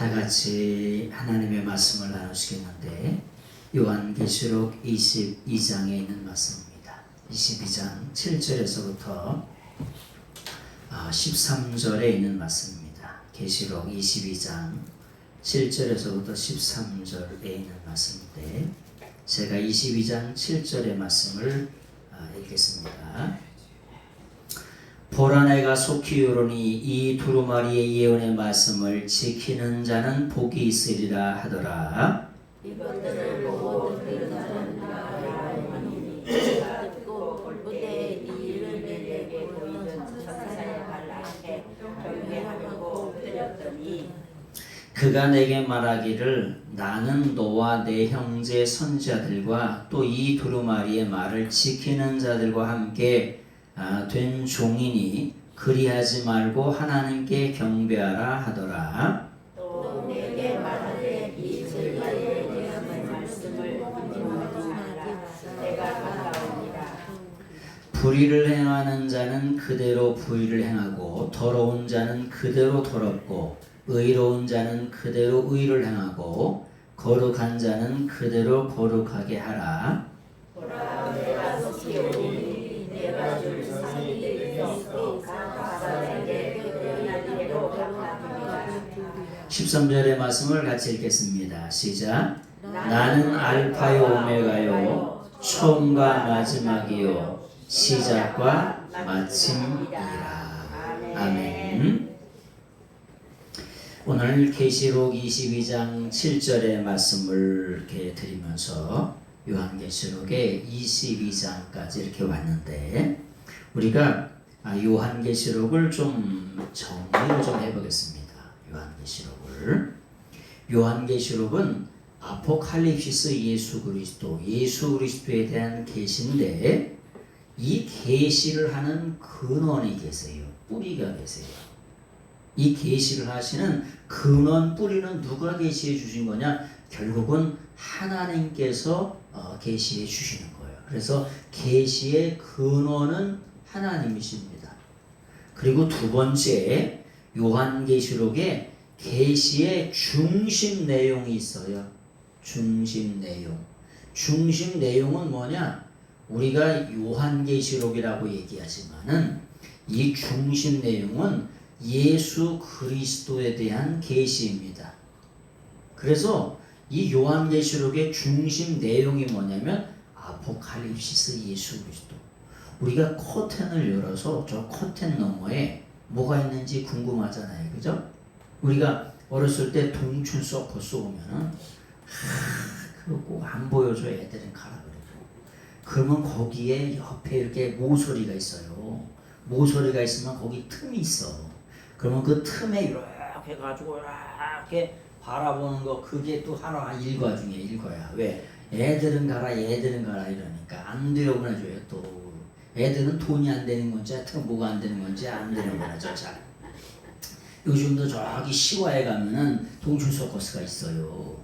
다 같이 하나님의 말씀을 나누시겠는데 요한계시록 22장에 있는 말씀입니다. 22장 7절에서부터 13절에 있는 말씀입니다. 계시록 22장 7절에서부터 13절에 있는 말씀인데 제가 22장 7절의 말씀을 읽겠습니다. 보라 내가 속히 이르노니 이 두루마리의 예언의 말씀을 지키는 자는 복이 있으리라 하더라. 이것들을 보고 듣는 자는 나의 영혼이니 듣고 볼 때에 이 일을 내게 보이는 천사의 발락에 경외하고 엎드렸더니 그가 내게 말하기를 나는 너와 내 형제 선지자들과 또 이 두루마리의 말을 지키는 자들과 함께 된 종이니 그리하지 말고 하나님께 경배하라 하더라. 또 내게 말하되 이 진리의 예언의 말씀을 끊임하지 말라. 내가 가까우니라. 불의를 행하는 자는 그대로 불의를 행하고 더러운 자는 그대로 더럽고 의로운 자는 그대로 의를 행하고 거룩한 자는 그대로 거룩하게 하라. 보라 내가 속히 오니 내가 줄 상이 있고 가사에게 끝나리로 갚아주리라. 13절의 말씀을 같이 읽겠습니다. 시작. 나는 알파요 오메가요 처음과 마지막이요 시작과 마침이라. 아멘. 오늘 계시록 22장 7절의 말씀을 이렇게 드리면서 요한계시록의 22장까지 이렇게 왔는데 우리가 요한계시록을 좀 정리를 좀 해보겠습니다. 요한계시록은 아포칼립시스 예수 그리스도에 대한 계시인데 이 계시를 하는 근원이 계세요. 뿌리가 계세요. 이 계시를 하시는 근원 뿌리는 누가 계시해 주신 거냐? 결국은 하나님께서 계시해 주시는 거예요. 그래서 계시의 근원은 하나님이십니다. 그리고 두 번째 요한계시록에 계시의 중심 내용이 있어요. 중심 내용은 뭐냐? 우리가 요한계시록이라고 얘기하지만은 이 중심 내용은 예수 그리스도에 대한 계시입니다. 그래서 이 요한계시록의 중심 내용이 뭐냐면 아포칼립시스 예수 그리스도. 우리가 커튼을 열어서 저 커튼 너머에 뭐가 있는지 궁금하잖아요. 그죠? 우리가 어렸을 때 동춘 서커스 오면은 그거 꼭 안 보여줘. 애들은 가라 그러고. 그러면 거기에 옆에 이렇게 모서리가 있어요. 모서리가 있으면 거기 틈이 있어. 그러면 그 틈에 이렇게 해가지고 이렇게 바라보는 거 그게 또 하나 일과 중에 일과야. 왜? 애들은 가라 이러니까 안 돼요 보내줘요. 또 애들은 돈이 안 되는 건지 하여튼 뭐가 안 되는 건지 안 되는 거라죠. 잘. 요즘도 저기 시와에 가면은 동춘 서커스가 있어요.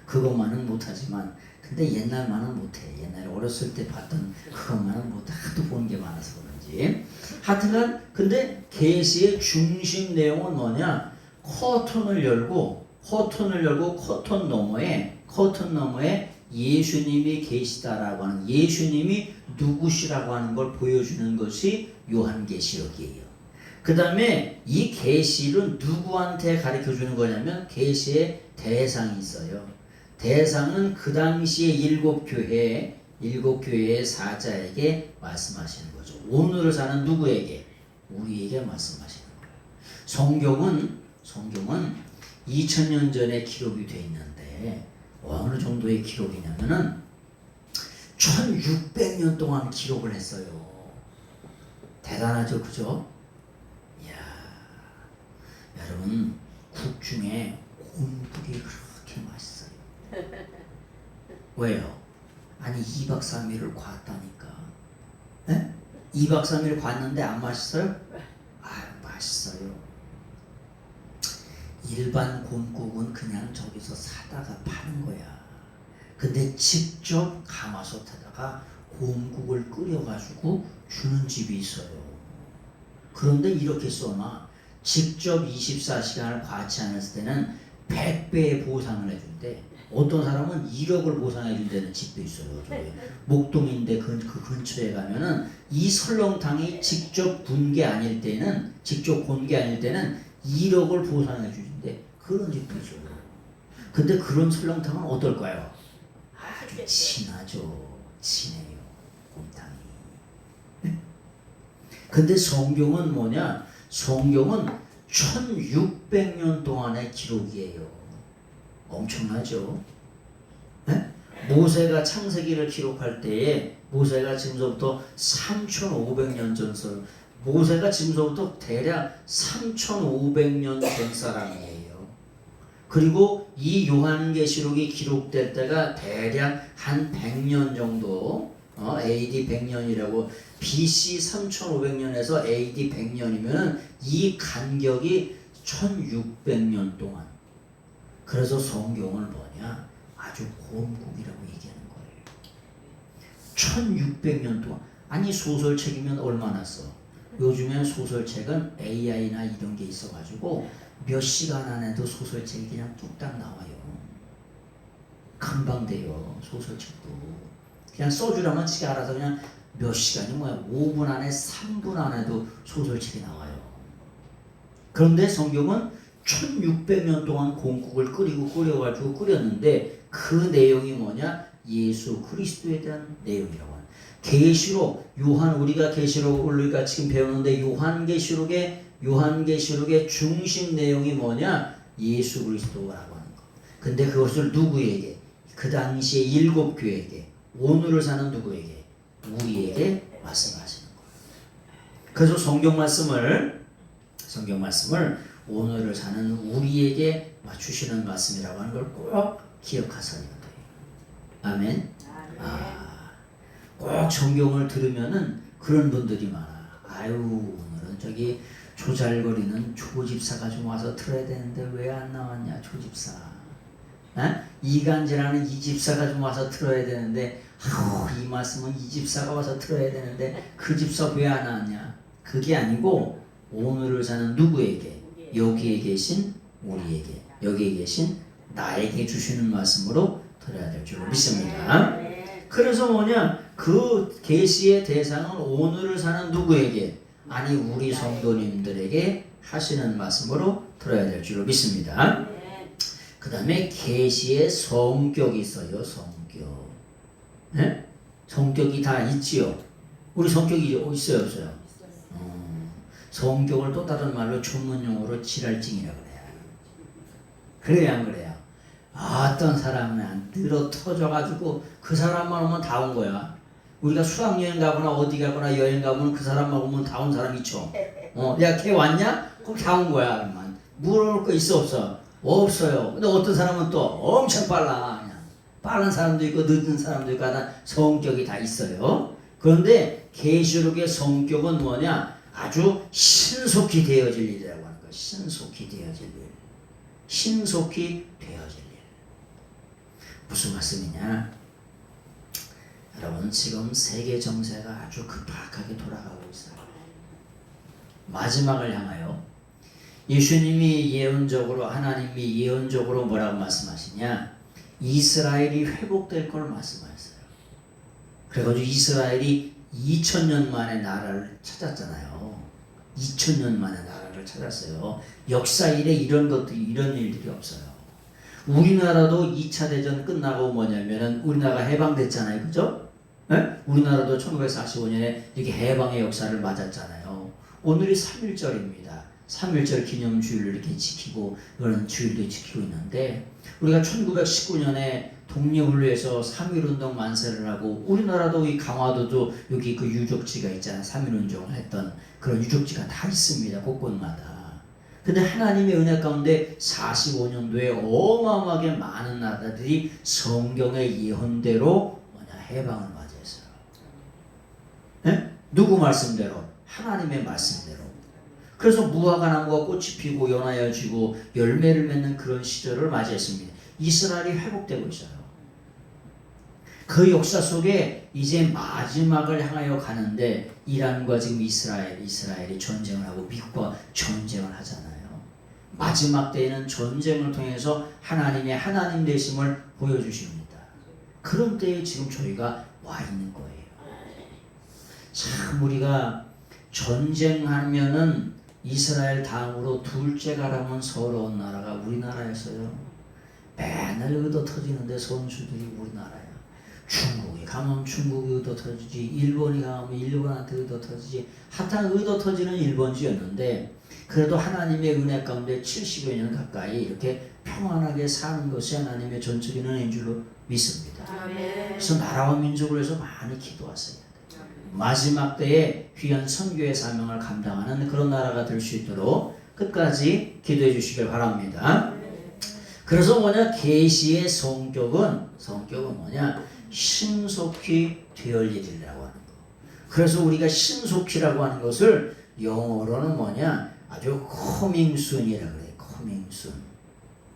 그것만은 못하지만 근데 옛날만은 못해. 옛날에 어렸을 때 봤던 그것만은 못해. 하도 본 게 많아서 그런지. 하여튼간 근데 계시의 중심 내용은 뭐냐? 커튼을 열고 커튼 너머에 예수님이 계시다라고 하는 예수님이 누구시라고 하는 걸 보여주는 것이 요한계시록이에요. 그 다음에 이 계시를 누구한테 가르쳐 주는 거냐면 계시의 대상이 있어요. 대상은 그 당시에 일곱 교회의 사자에게 말씀하시는 거죠. 오늘을 사는 누구에게? 우리에게 말씀하시는 거예요. 성경은 2000년 전에 기록이 되어 있는데 어느 정도의 기록이냐면은 1600년 동안 기록을 했어요. 대단하죠, 그죠? 이야, 여러분 국 중에 곰국이 그렇게 맛있어요. 왜요? 아니 2박 3일을 곶다니까. 네? 2박 3일 곶는데 안 맛있어요? 맛있어요. 일반 곰국은 그냥 저기서 사다가 파는 거야. 근데 직접 가마솥에다가 곰국을 끓여가지고 주는 집이 있어요. 그런데 이렇게 써놔. 직접 24시간을 과치했을 때는 100배의 보상을 해준대. 어떤 사람은 1억을 보상해준다는 집도 있어요. 저기 목동인데 그 근처에 가면은 이 설렁탕이 직접 군 게 아닐 때는, 직접 곤 게 아닐 때는 1억을 보상해주는데 그런 집도 있어요. 근데 그런 설렁탕은 어떨까요? 아주 진하죠. 진해요. 곰탕이. 근데 성경은 뭐냐? 성경은 1600년 동안의 기록이에요. 엄청나죠? 네? 모세가 창세기를 기록할 때에 모세가 지금서부터 3500년 전설, 모세가 지금서부터 대략 3500년 전 사람이에요. 그리고 이 요한계시록이 기록될 때가 대략 한 100년 정도, AD 100년이라고, BC 3500년에서 AD 100년이면 이 간격이 1600년 동안. 그래서 성경을 뭐냐? 아주 고음국이라고 얘기하는 거예요. 1600년 동안. 아니 소설책이면 얼마나 써? 요즘엔 소설책은 AI나 이런 게 있어가지고 몇 시간 안에도 소설책이 그냥 뚝딱 나와요. 금방 돼요. 소설책도. 그냥 써주라면 지가 알아서 그냥 몇 시간이 뭐야? 5분 안에 3분 안에도 소설책이 나와요. 그런데 성경은 1600년 동안 공국을 끓여가지고 끓였는데 그 내용이 뭐냐? 예수 그리스도에 대한 내용이라고 하는. 계시록, 우리가 계시록을 우리가 지금 배우는데 요한계시록의 중심 내용이 뭐냐? 예수 그리스도라고 하는 거. 근데 그것을 누구에게? 그 당시에 7교회에게, 오늘을 사는 누구에게? 우리에게 말씀하시는 거예요. 그래서 성경 말씀을 오늘을 사는 우리에게 맞추시는 말씀이라고 하는 걸 꼭 기억하셔야 돼요. 아멘. 꼭 성경을 들으면은 그런 분들이 많아. 아유, 오늘은 저기 조잘거리는 조집사가 좀 와서 틀어야 되는데 왜 안 나왔냐, 조집사. 이간질하는 이 집사가 좀 와서 틀어야 되는데, 이 말씀은 이 집사가 와서 틀어야 되는데 그 집사 왜 안 왔냐. 그게 아니고 오늘을 사는 누구에게? 여기에 계신 우리에게, 여기에 계신 나에게 주시는 말씀으로 들어야 될 줄 믿습니다. 그래서 뭐냐? 그 계시의 대상은 오늘을 사는 누구에게? 아니 우리 성도님들에게 하시는 말씀으로 들어야 될 줄 믿습니다. 그 다음에 계시의 성격이 있어요. 성격. 네? 성격이 다 있지요. 우리 성격이 있어요, 없어요? 성격을 또 다른 말로 전문용어로 지랄증이라고 그래요. 그래요, 안 그래요? 어떤 사람은 안 들어 터져가지고 그 사람만 오면 다 온 거야. 우리가 수학여행 가거나 어디 가거나 여행 가면 그 사람만 오면 다 온 사람 있죠. 야, 걔 왔냐? 그럼 다 온 거야. 그러면 물어볼 거 있어, 없어? 없어요. 근데 어떤 사람은 또 엄청 빨라. 그냥 빠른 사람도 있고 늦은 사람도 있고 하다 성격이 다 있어요. 그런데 계시록의 성격은 뭐냐? 아주 신속히 되어질 일이라고 하는 거예요. 신속히 되어질 일. 신속히 되어질 일. 무슨 말씀이냐? 여러분 지금 세계 정세가 아주 급박하게 돌아가고 있어요. 마지막을 향하여 예수님이 예언적으로, 하나님이 예언적으로 뭐라고 말씀하시냐? 이스라엘이 회복될 걸 말씀하셨어요. 그래가지고 이스라엘이 2000년 만에 나라를 찾았잖아요. 2000년 만에 나라를 찾았어요. 역사 이래 이런 일들이 없어요. 우리나라도 2차 대전 끝나고 뭐냐면은 우리나라가 해방됐잖아요. 그죠? 네? 우리나라도 1945년에 이렇게 해방의 역사를 맞았잖아요. 오늘이 3.1절입니다. 3.1절 기념주일을 이렇게 지키고, 그런 주일도 지키고 있는데, 우리가 1919년에 독립을 위해서 3.1운동 만세를 하고, 우리나라도 이 강화도도 여기 그 유적지가 있잖아요. 3.1운동을 했던 그런 유적지가 다 있습니다. 곳곳마다. 근데 하나님의 은혜 가운데 45년도에 어마어마하게 많은 나라들이 성경의 예언대로 해방을 맞이했어요. 네? 누구 말씀대로? 하나님의 말씀대로. 그래서 무화과 나무가 꽃이 피고 연하여 지고 열매를 맺는 그런 시절을 맞이했습니다. 이스라엘이 회복되고 있어요. 그 역사 속에 이제 마지막을 향하여 가는데 이란과 지금 이스라엘이 전쟁을 하고 미국과 전쟁을 하잖아요. 마지막 때에는 전쟁을 통해서 하나님의 하나님 되심을 보여주십니다. 그런 때에 지금 저희가 와 있는 거예요. 참 우리가 전쟁하면은 이스라엘 다음으로 둘째가라면 서러운 나라가 우리나라였어요. 맨날 의도 터지는데 선수들이 우리나라야. 중국이 가면 중국이 의도 터지지, 일본이 가면 일본한테 의도 터지지. 하여튼 의도 터지는 일본주였는데 그래도 하나님의 은혜 가운데 70여 년 가까이 이렇게 평안하게 사는 것이 하나님의 전적인 은혜인 줄로 믿습니다. 아멘. 그래서 나라와 민족을 위해서 많이 기도하세요. 마지막 때에 귀한 선교의 사명을 감당하는 그런 나라가 될 수 있도록 끝까지 기도해 주시길 바랍니다. 그래서 뭐냐, 계시의 성격은 뭐냐, 신속히 되을 일이라고 하는 거. 그래서 우리가 신속히라고 하는 것을 영어로는 뭐냐, 아주 coming soon이라고 그래요. coming soon.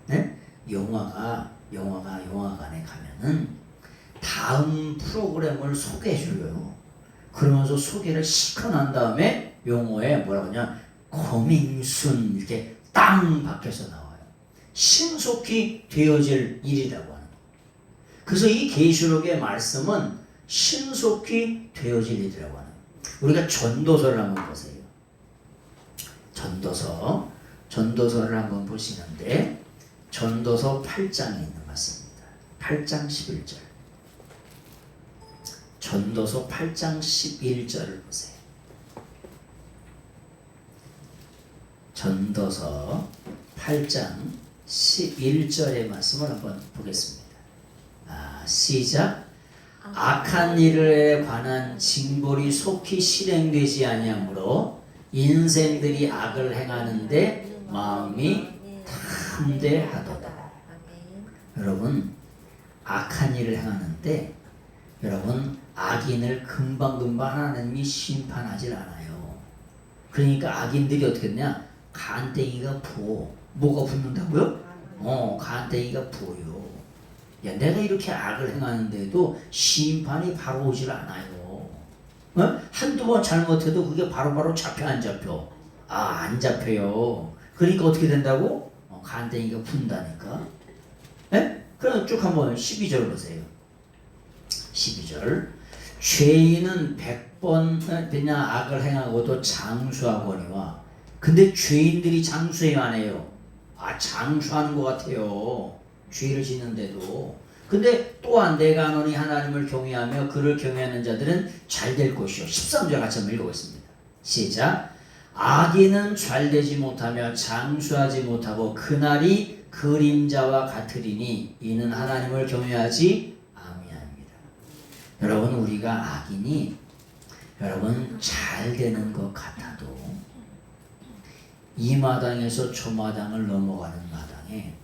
네? 영화관에 가면은 다음 프로그램을 소개해 줘요. 그러면서 소개를 시커 난 다음에 용어에 뭐라고 하냐, coming soon 이렇게 땅 밖에서 나와요. 신속히 되어질 일이라고 하는 거. 그래서 이 계시록의 말씀은 신속히 되어질 일이라고 하는 거. 우리가 전도서를 한번 보세요. 전도서를 한번 보시는데 전도서 8장에 있는 말씀입니다. 8장 11절. 전도서 8장 11절을 보세요. 전도서 8장 11절의 말씀을 한번 보겠습니다. 시작. 악한 일에 관한 징벌이 속히 실행되지 아니하므로 인생들이 악을 행하는데 마음이 탐대하도다. 여러분, 악한 일을 행하는데 여러분, 악인을 금방금방 하나님이 심판하질 않아요. 그러니까 악인들이 어떻게 했냐, 간땡이가 부어. 뭐가 붙는다고요? 간땡이가 부어요. 야, 내가 이렇게 악을 행하는데도 심판이 바로 오질 않아요. 한두 번 잘못해도 그게 바로바로 잡혀 안 잡혀? 안 잡혀요. 그러니까 어떻게 된다고? 간땡이가 분다니까. 그럼 쭉 한번 12절 보세요. 12절. 죄인은 100번 되냐 악을 행하고도 장수하거니와. 근데 죄인들이 장수해요, 안 해요? 장수하는 것 같아요. 죄를 짓는데도. 근데 또한 내가 하노니 하나님을 경외하며 그를 경외하는 자들은 잘 될 것이요. 13절 같이 한번 읽어보겠습니다. 시작. 악인은 잘 되지 못하며 장수하지 못하고 그날이 그림자와 같으리니 이는 하나님을 경외하지 아니함이라. 여러분, 우리가 악인이 여러분 잘 되는 것 같아도 이 마당에서 저 마당을 넘어가는 마당에,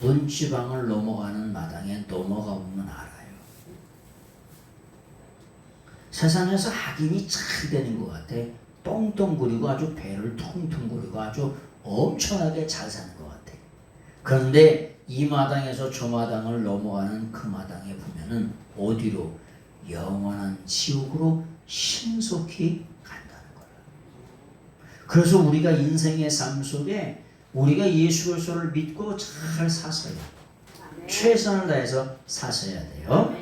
문지방을 넘어가는 마당에 넘어가 보면 알아요. 세상에서 악인이 잘 되는 것 같아. 똥똥거리고 아주 배를 퉁퉁거리고 아주 엄청나게 잘 사는 것 같아. 그런데 이 마당에서 저 마당을 넘어가는 그 마당에 보면은 어디로? 영원한 지옥으로 신속히 간다는 거예요. 그래서 우리가 인생의 삶 속에 우리가 예수 그리스도를 믿고 잘 사서야, 최선을 다해서 사셔야 돼요.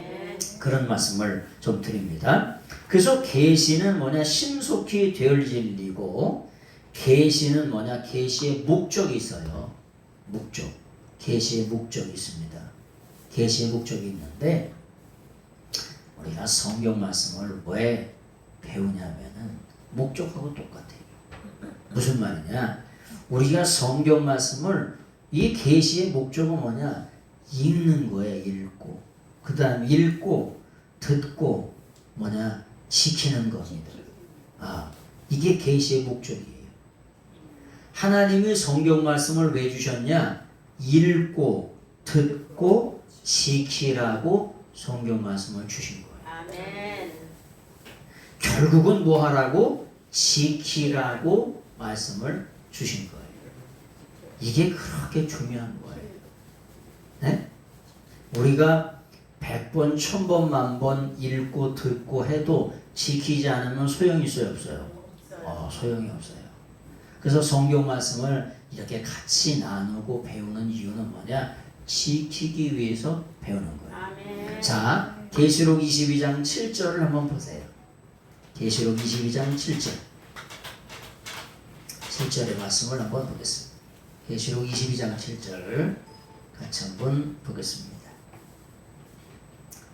그런 말씀을 좀 드립니다. 그래서 계시는 뭐냐, 신속히 되어질 일이고, 계시는 뭐냐, 계시의 목적이 있어요. 목적. 계시의 목적이 있습니다. 계시의 목적이 있는데 우리가 성경 말씀을 왜 배우냐면은 목적하고 똑같아요. 무슨 말이냐? 우리가 성경 말씀을, 이 계시의 목적은 뭐냐? 읽는 거예요. 읽고, 그 다음 읽고 듣고 뭐냐? 지키는 겁니다. 이게 계시의 목적이에요. 하나님이 성경 말씀을 왜 주셨냐? 읽고 듣고 지키라고 성경 말씀을 주신 거예요. 아멘. 결국은 뭐 하라고? 지키라고 말씀을 주신 거예요. 이게 그렇게 중요한 거예요. 네? 우리가 100번, 1000번, 만번 읽고 듣고 해도 지키지 않으면 소용이 있어요, 없어요? 소용이 없어요. 그래서 성경 말씀을 이렇게 같이 나누고 배우는 이유는 뭐냐? 지키기 위해서 배우는 거예요. 아멘. 자, 계시록 22장 7절을 한번 보세요. 계시록 22장 7절. 7절의 말씀을 한번 보겠습니다. 계시록 22장 7절 같이 한번 보겠습니다.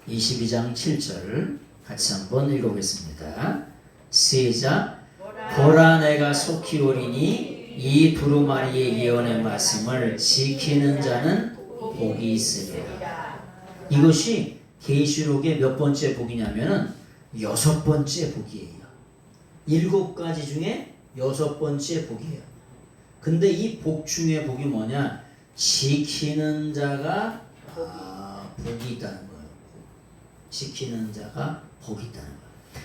22장 7절 같이 한번 읽어보겠습니다. 시작. 보라 내가 속히 오리니 이 두루마리의 예언의 말씀을 지키는 자는 복이 있으리라. 이것이 계시록의 몇 번째 복이냐면은 6번째 복이에요. 7가지 중에 6번째 복이에요. 근데 이 복 중에 복이 뭐냐? 지키는 자가 복이 있다는 거예요. 지키는 자가 복이 있다는 거예요.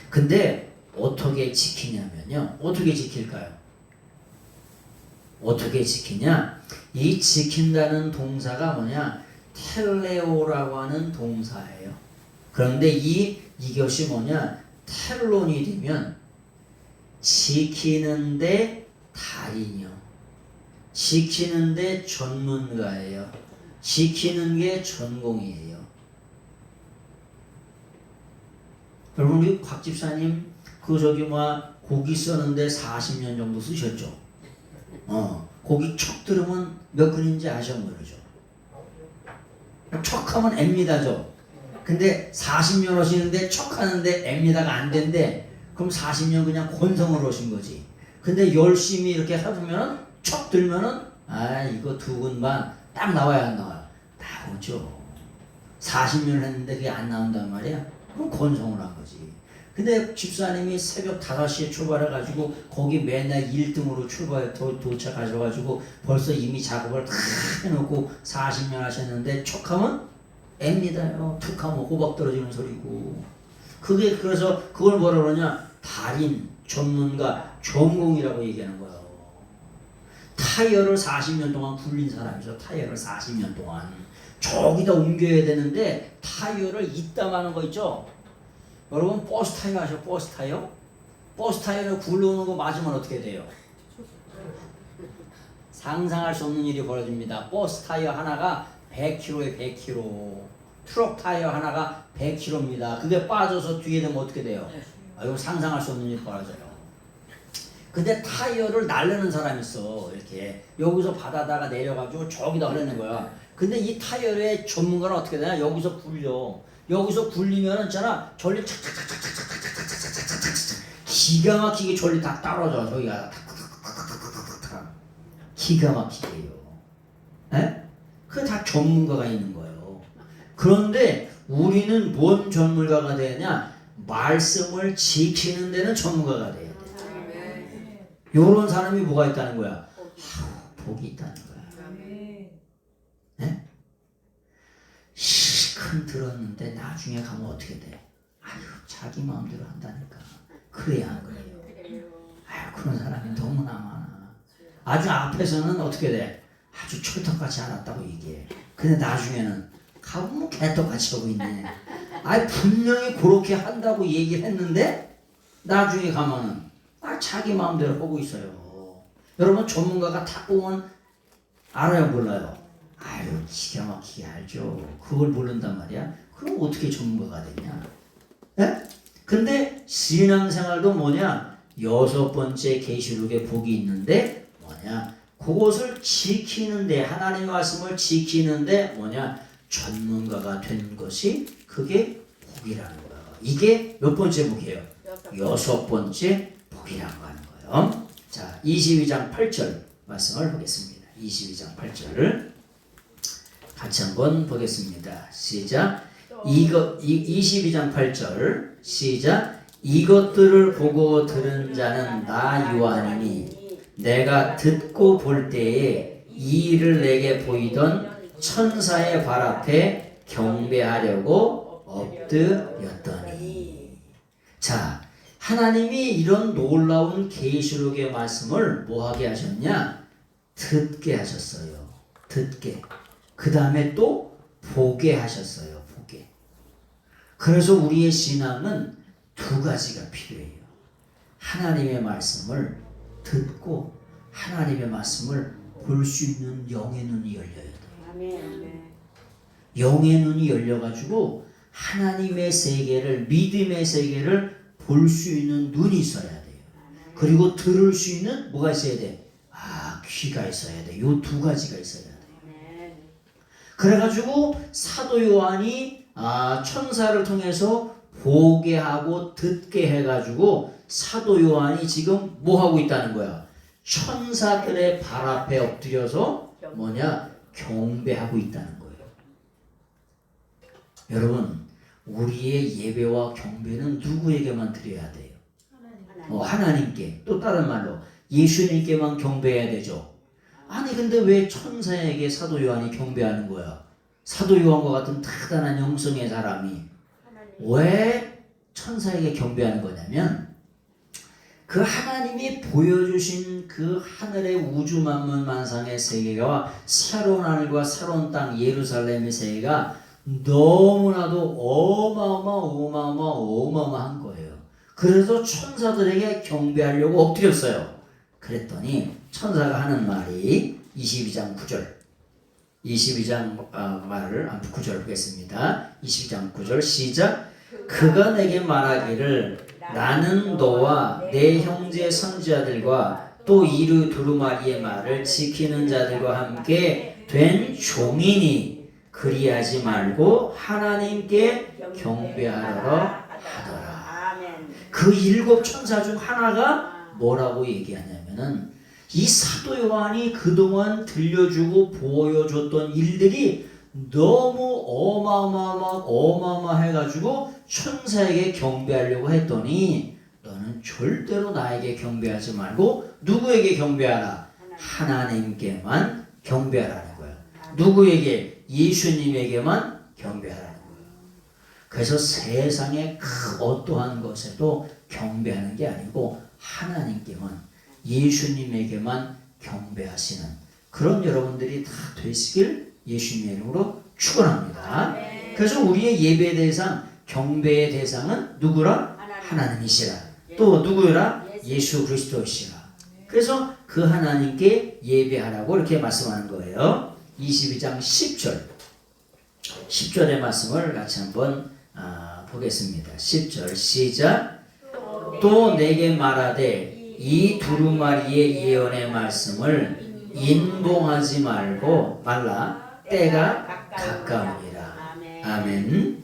근데 어떻게 지키냐면요. 어떻게 지킬까요? 어떻게 지키냐? 이 지킨다는 동사가 뭐냐? 텔레오라고 하는 동사예요. 그런데 이것이 뭐냐? 텔론이 되면 지키는데 달인이요. 지키는데 전문가예요. 지키는 게 전공이에요. 여러분 우리 곽 집사님 고기 써는데 40년 정도 쓰셨죠? 고기 척 들으면 몇 근인지 아셔 모르죠? 척하면 M미다죠. 근데 40년 하시는데 척하는데 M미다가 안 된대. 그럼 40년 그냥 권성으로 하신 거지. 근데 열심히 이렇게 해보면 척 들면은 이거 2근 반 딱 나와야 안 나와요? 나오죠. 40년 했는데 그게 안 나온단 말이야? 그럼 권성을 한 거지. 근데 집사님이 새벽 5시에 출발해가지고 거기 맨날 1등으로 도착하셔가지고 벌써 이미 작업을 다 해놓고 40년 하셨는데 척하면 M니다요. 툭하면 호박 떨어지는 소리고. 그게 그래서 그걸 뭐라 그러냐? 달인, 전문가, 전공이라고 얘기하는 거예요. 타이어를 40년 동안 굴린 사람이죠. 타이어를 40년 동안. 저기다 옮겨야 되는데 타이어를 이따마는 거 있죠? 여러분 버스 타이어 아셔? 버스 타이어? 버스 타이어를 굴러오는 거 맞으면 어떻게 돼요? 상상할 수 없는 일이 벌어집니다. 버스 타이어 하나가 100kg에 100kg. 트럭 타이어 하나가 100kg입니다. 그게 빠져서 뒤에 되면 어떻게 돼요? 이거 상상할 수 없는 일이 벌어져요. 근데 타이어를 날르는 사람이 있어. 이렇게 여기서 받아다가 내려가지고 저기다 흘리는 거야. 근데 이 타이어의 전문가는 어떻게 되냐? 여기서 굴려. 여기서 굴리면 있잖아. 전리 착착착착착착착착착착착 기가 막히게 전리 다 떨어져. 저기가 기가 막히게요. 에? 그게 다 전문가가 있는 거예요. 그런데 우리는 뭔 전문가가 되냐? 말씀을 지키는 데는 전문가가 돼야 돼. 요런 사람이 뭐가 있다는 거야? 복이 있다는 거야. 네? 실컷 들었는데 나중에 가면 어떻게 돼? 자기 마음대로 한다니까. 그래야 안 그래요? 그런 사람이 너무나 많아. 아주 앞에서는 어떻게 돼? 아주 철떡같이 알았다고 얘기해. 근데 나중에는 가보면 개떡같이 하고 있네. 분명히 그렇게 한다고 얘기를 했는데 나중에 가면은 자기 마음대로 하고 있어요. 여러분 전문가가 딱 보면 알아요, 몰라요? 기가 막히게 알죠. 그걸 모른단 말이야. 그럼 어떻게 전문가가 되냐? 예? 근데 신앙생활도 뭐냐? 6번째 계시록에 복이 있는데 뭐냐? 그것을 지키는데, 하나님의 말씀을 지키는데 뭐냐? 전문가가 된 것이 그게 복이라는 거야. 이게 몇 번째 복이에요? 6번째 복이라고 하는 거예요. 자, 22장 8절 말씀을 보겠습니다. 22장 8절을 같이 한번 보겠습니다. 시작. 22장 8절 시작. 이것들을 보고 들은 자는 나 요한이니 내가 듣고 볼 때에 이 일을 내게 보이던 천사의 발 앞에 경배하려고 엎드렸더니. 자, 하나님이 이런 놀라운 계시록의 말씀을 뭐하게 하셨냐? 듣게 하셨어요. 듣게. 그 다음에 또 보게 하셨어요. 보게. 그래서 우리의 신앙은 두 가지가 필요해요. 하나님의 말씀을 듣고 하나님의 말씀을 볼 수 있는 영의 눈이 열려야 돼요. 아멘. 영의 눈이 열려가지고 하나님의 세계를, 믿음의 세계를 볼 수 있는 눈이 있어야 돼요. 그리고 들을 수 있는 뭐가 있어야 돼? 귀가 있어야 돼. 요 두 가지가 있어야 돼요. 그래가지고 사도 요한이 천사를 통해서 보게 하고 듣게 해가지고 사도 요한이 지금 뭐 하고 있다는 거야? 천사들의 발 앞에 엎드려서 경배하고 있다는 거예요. 여러분, 우리의 예배와 경배는 누구에게만 드려야 돼요? 하나님께. 또 다른 말로 예수님께만 경배해야 되죠. 아니 근데 왜 천사에게 사도 요한이 경배하는 거야? 사도 요한과 같은 대단한 영성의 사람이 왜 천사에게 경배하는 거냐면, 그 하나님이 보여주신 그 하늘의 우주 만물 만상의 세계와 새로운 하늘과 새로운 땅 예루살렘의 세계가 너무나도 어마어마한 거예요. 그래서 천사들에게 경배하려고 엎드렸어요. 그랬더니 천사가 하는 말이 22장 9절. 22장 말을 9절 보겠습니다. 22장 9절 시작. 그가 내게 말하기를 나는 너와 내 형제 선지자들과 또 이르 두루마리의 말을 지키는 자들과 함께 된 종이니 그리하지 말고 하나님께 경배하라 하더라. 그 7 천사 중 하나가 뭐라고 얘기하냐면은, 이 사도 요한이 그동안 들려주고 보여줬던 일들이 너무 어마어마해가지고 천사에게 경배하려고 했더니, 너는 절대로 나에게 경배하지 말고 누구에게 경배하라? 하나님께만 경배하라는 거야. 누구에게? 예수님에게만 경배하라는 거야. 그래서 세상의 어떠한 것에도 경배하는 게 아니고 하나님께만, 예수님에게만 경배하시는 그런 여러분들이 다 되시길 예수님의 이름으로 축원합니다. 그래서 우리의 예배 대상, 경배의 대상은 누구라? 하나님이시라. 또 누구라? 예수 그리스도시라. 그래서 그 하나님께 예배하라고 이렇게 말씀하는 거예요. 22장 10절. 10절의 말씀을 같이 한번 보겠습니다. 10절 시작. 또 내게 말하되 이 두루마리의 예언의 말씀을 인봉하지 말라. 때가 가까우니라. 아멘.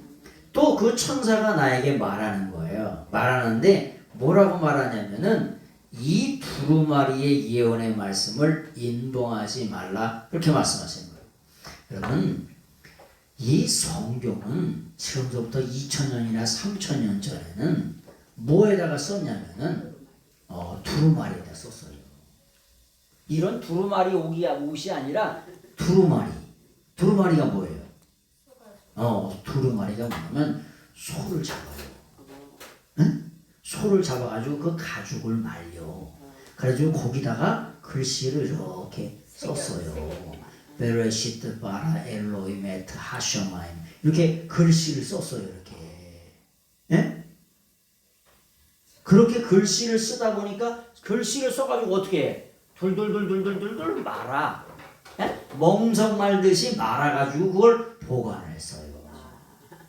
또 그 천사가 나에게 말하는 거예요. 말하는데 뭐라고 말하냐면은 이 두루마리의 예언의 말씀을 인봉하지 말라. 그렇게 말씀하시는 거예요. 여러분, 이 성경은 지금부터 2000년이나 3000년 전에는 뭐에다가 썼냐면은 두루마리에다 썼어요. 이런 두루마리 옷이 아니라 두루마리. 두루마리가 뭐예요? 두루마리가 뭐냐면 소를 잡아요. 응? 소를 잡아가지고 그 가죽을 말려. 그래가지고 거기다가 글씨를 이렇게 썼어요. 베레시트 바라 엘로이 메트 하셔마임, 이렇게 글씨를 썼어요. 이렇게. 예? 그렇게 글씨를 쓰다 보니까 글씨를 써가지고 어떻게 해? 둘둘둘둘둘둘 말아. 예? 멍석 말듯이 말아가지고 그걸 보관했어요.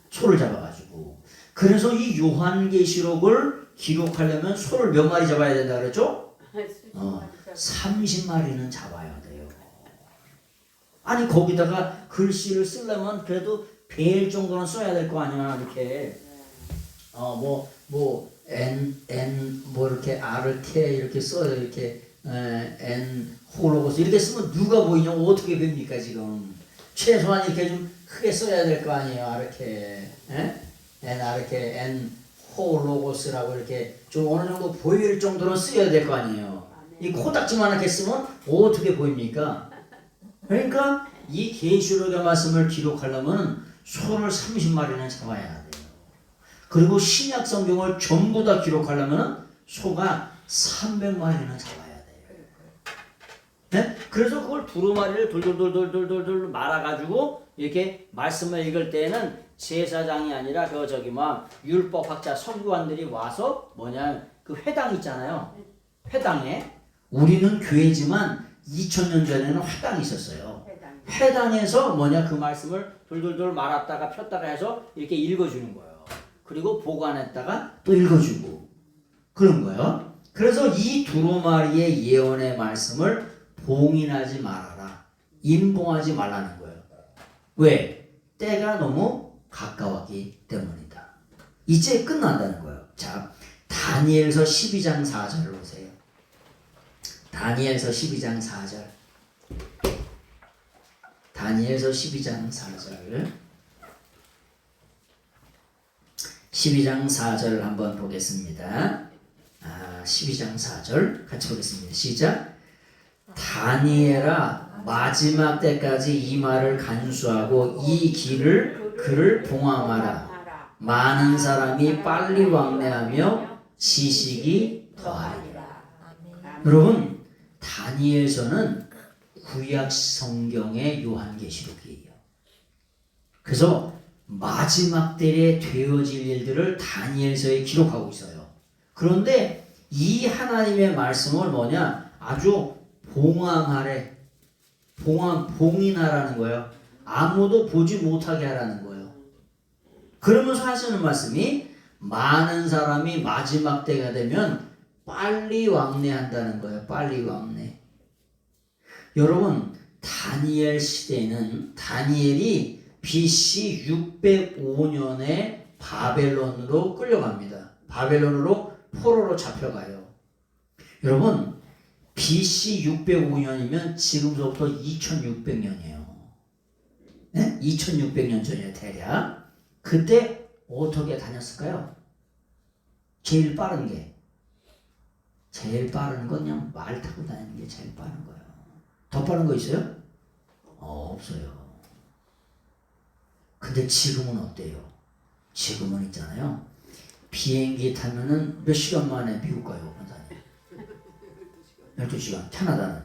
소를 잡아가지고. 그래서 이 요한계시록을 기록하려면 소를 몇 마리 잡아야 된다 그랬죠? 30마리는 잡아야 돼요. 아니 거기다가 글씨를 쓰려면 그래도 벨 정도는 써야 될 거 아니야. 이렇게 이렇게 R을 이렇게 써요. 이렇게 N 호로고스 이렇게 쓰면 누가 보이냐고 어떻게 뵙니까 지금. 최소한 이렇게 좀 크게 써야 될 거 아니에요. 이렇게 이렇게 N 호로고스라고 이렇게 좀 어느 정도 보일 정도는 써야 될 거 아니에요. 이 코딱지만 이렇게 쓰면 어떻게 보입니까? 그러니까 이 계시록의 말씀을 기록하려면 소를 30마리는 잡아야 돼요. 그리고 신약 성경을 전부 다 기록하려면 소가 300마리는 잡아야 돼요. 네? 그래서 그걸 두루마리를 돌돌돌돌돌돌 말아가지고 이렇게 말씀을 읽을 때에는 제사장이 아니라 율법학자 선교관들이 와서 그 회당 있잖아요. 회당에 우리는 교회지만 2000년 전에는 회당이 있었어요. 회당에서 그 말씀을 돌돌돌 말았다가 폈다가 해서 이렇게 읽어주는 거예요. 그리고 보관했다가 또 읽어주고 그런 거예요. 그래서 이 두루마리의 예언의 말씀을 봉인하지 말아라. 임봉하지 말라는 거예요. 왜? 때가 너무 가까웠기 때문이다. 이제 끝난다는 거예요. 자, 다니엘서 12장 4절을 보세요. 다니엘서 12장 4절. 다니엘서 12장 4절. 12장 4절 한번 보겠습니다. 12장 4절 같이 보겠습니다. 시작. 다니엘아 마지막 때까지 이 말을 간수하고 이 길을 그를 봉함하라. 많은 사람이 빨리 왕래하며 지식이 더하리라. 여러분, 다니엘서는 구약 성경의 요한계시록이에요. 그래서 마지막 때에 되어질 일들을 다니엘서에 기록하고 있어요. 그런데 이 하나님의 말씀을 아주 봉함하래. 봉인하라는 거예요. 아무도 보지 못하게 하라는 거예요. 그러면서 하시는 말씀이 많은 사람이 마지막 때가 되면 빨리 왕래한다는 거예요. 빨리 왕래. 여러분, 다니엘 시대에는 다니엘이 BC 605년에 바벨론으로 끌려갑니다. 바벨론으로 포로로 잡혀가요. 여러분, BC 605년이면 지금부터 2600년이에요. 네? 2600년 전이에요, 대략. 그때 어떻게 다녔을까요? 제일 빠른 건 그냥 말 타고 다니는 게 제일 빠른 거예요. 더 빠른 거 있어요? 없어요. 근데 지금은 어때요? 지금은 있잖아요. 비행기 타면은 몇 시간 만에 미국 가요, 원장님? 12시간. 캐나다는?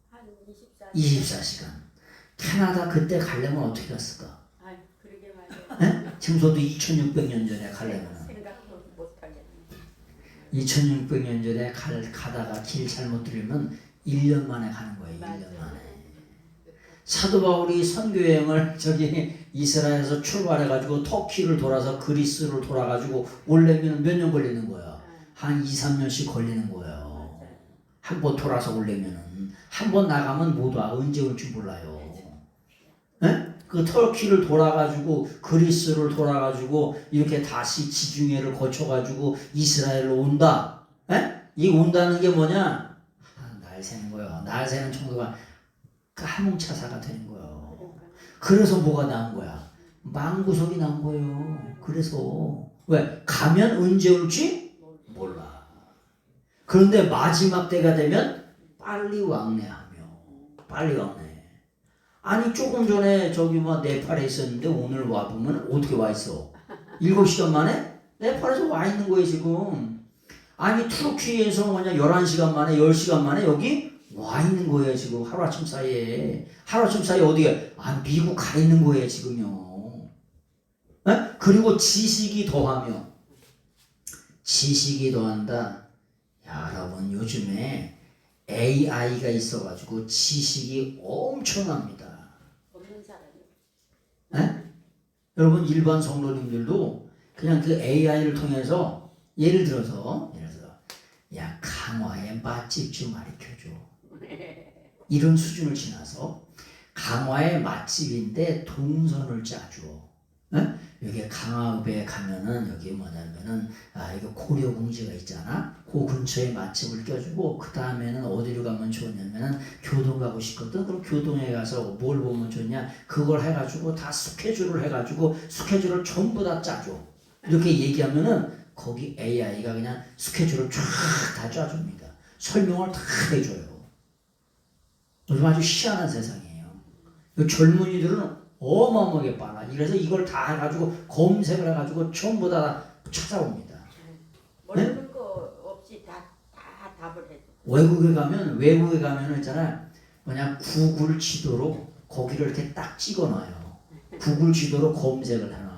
한 24시간. 캐나다 그때 가려면 어떻게 갔을까? 그러게 말이에요. 네? 지금 저도 2600년 전에 가려면 생각도 못 하겠네. 2600년 전에 가다가 길 잘못 들으면 1년 만에 가는 거예요. 1년 만에. 사도 바울이 선교여행을 이스라엘에서 출발해가지고 터키를 돌아서 그리스를 돌아가지고 오려면 몇 년 걸리는 거야? 한 2, 3년씩 걸리는 거예요. 한 번 돌아서 오려면은. 한 번 나가면 못 와. 언제 올지 몰라요. 네? 그 터키를 돌아가지고 그리스를 돌아가지고 이렇게 다시 지중해를 거쳐가지고 이스라엘로 온다. 네? 이 온다는 게 뭐냐? 날 새는 거예요. 날 새는 정도가 까뭉차사가 되는 거예요. 그래서 뭐가 나온 거야? 망구석이 나온 거예요. 그래서 왜? 가면 언제 올지 몰라. 그런데 마지막 때가 되면 빨리 왕래하며 빨리 왕래. 아니 조금 전에 네팔에 있었는데 오늘 와보면 어떻게 와 있어? 7시간 만에? 네팔에서 와 있는 거예요 지금. 아니 투르키에서 11시간 만에 10시간 만에 여기 와 있는 거예요 지금. 하루아침 사이에 어디에? 미국 가 있는 거예요 지금요. 에? 그리고 지식이 더한다. 야, 여러분 요즘에 AI가 있어가지고 지식이 엄청납니다. 없는 사람이. 에? 여러분 일반 성도님들도 그냥 그 AI를 통해서 예를 들어서 야 강화의 맛집 좀 가르쳐줘. 이런 수준을 지나서 강화의 맛집인데 동선을 짜줘. 에? 여기 강화읍에 가면은 여기 이거 고려궁지가 있잖아. 그 근처에 맛집을 껴주고 그 다음에는 어디로 가면 좋냐면은 교동 가고 싶거든. 그럼 교동에 가서 뭘 보면 좋냐? 그걸 해가지고 다 스케줄을 전부 다 짜줘. 이렇게 얘기하면은 거기 AI가 그냥 스케줄을 쫙 다 짜줍니다. 설명을 다 해줘요. 요즘 아주 희한한 세상이에요. 젊은이들은 어마어마하게 빨라. 그래서 이걸 다 해가지고 검색을 해가지고 전부 다 찾아옵니다. 모르는 네? 거 없이 다 답을 해줘. 외국에 가면 있잖아. 뭐냐 구글 지도로 거기를 이렇게 딱 찍어놔요. 구글 지도로 검색을 하나.